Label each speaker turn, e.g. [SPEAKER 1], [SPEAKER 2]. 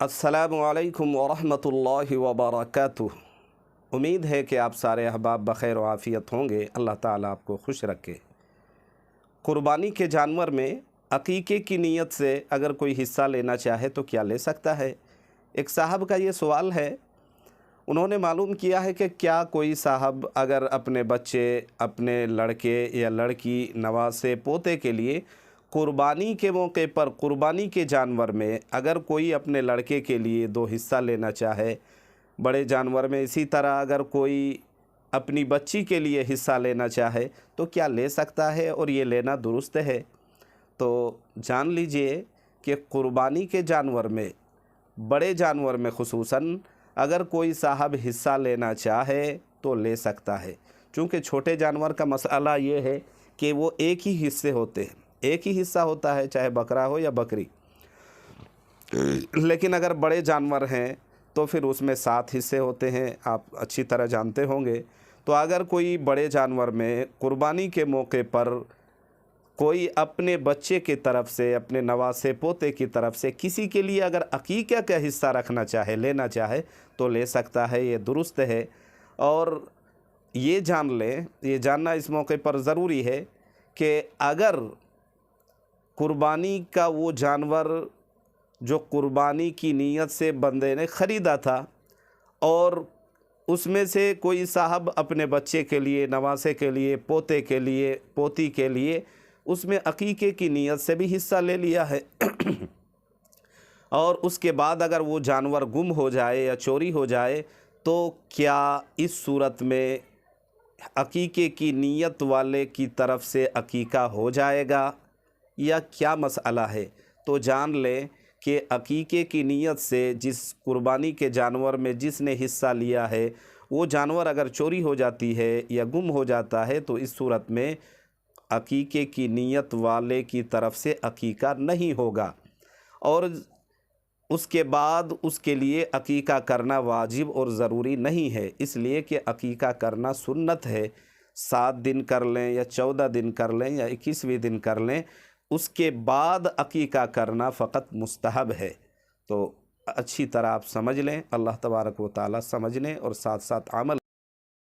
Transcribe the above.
[SPEAKER 1] السلام علیکم ورحمۃ اللہ وبرکاتہ۔ امید ہے کہ آپ سارے احباب بخیر و عافیت ہوں گے۔ اللہ تعالیٰ آپ کو خوش رکھے۔ قربانی کے جانور میں عقیقے کی نیت سے اگر کوئی حصہ لینا چاہے تو کیا لے سکتا ہے؟ ایک صاحب کا یہ سوال ہے۔ انہوں نے معلوم کیا ہے کہ کیا کوئی صاحب اگر اپنے بچے، اپنے لڑکے یا لڑکی، نواسے، پوتے کے لیے قربانی کے موقع پر قربانی کے جانور میں اگر کوئی اپنے لڑکے کے لیے 2 حصہ لینا چاہے، بڑے جانور میں اسی طرح اگر کوئی اپنی بچی کے لیے حصہ لینا چاہے تو کیا لے سکتا ہے اور یہ لینا درست ہے؟ تو جان لیجئے کہ قربانی کے جانور میں، بڑے جانور میں خصوصاً اگر کوئی صاحب حصہ لینا چاہے تو لے سکتا ہے، چونکہ چھوٹے جانور کا مسئلہ یہ ہے کہ وہ ایک ہی حصے ہوتے ہیں، ایک ہی حصہ ہوتا ہے، چاہے بکرا ہو یا بکری۔ لیکن اگر بڑے جانور ہیں تو پھر اس میں 7 حصے ہوتے ہیں، آپ اچھی طرح جانتے ہوں گے۔ تو اگر کوئی بڑے جانور میں قربانی کے موقع پر کوئی اپنے بچے کی طرف سے، اپنے نواسے پوتے کی طرف سے کسی کے لیے اگر عقیقہ کا حصہ رکھنا چاہے، لینا چاہے تو لے سکتا ہے، یہ درست ہے۔ اور یہ جان لیں، یہ جاننا اس موقع پر ضروری ہے کہ اگر قربانی کا وہ جانور جو قربانی کی نیت سے بندے نے خریدا تھا اور اس میں سے کوئی صاحب اپنے بچے کے لیے، نواسے کے لیے، پوتے کے لیے، پوتی کے لیے اس میں عقیقے کی نیت سے بھی حصہ لے لیا ہے اور اس کے بعد اگر وہ جانور گم ہو جائے یا چوری ہو جائے تو کیا اس صورت میں عقیقے کی نیت والے کی طرف سے عقیقہ ہو جائے گا یا کیا مسئلہ ہے؟ تو جان لیں کہ عقیقے کی نیت سے جس قربانی کے جانور میں جس نے حصہ لیا ہے وہ جانور اگر چوری ہو جاتی ہے یا گم ہو جاتا ہے تو اس صورت میں عقیقے کی نیت والے کی طرف سے عقیقہ نہیں ہوگا، اور اس کے بعد اس کے لیے عقیقہ کرنا واجب اور ضروری نہیں ہے، اس لیے کہ عقیقہ کرنا سنت ہے۔ 7 دن کر لیں یا 14 دن کر لیں یا 21ویں دن کر لیں، اس کے بعد عقیقہ کرنا فقط مستحب ہے۔ تو اچھی طرح آپ سمجھ لیں، اللہ تبارک و تعالیٰ سمجھنے اور ساتھ ساتھ عمل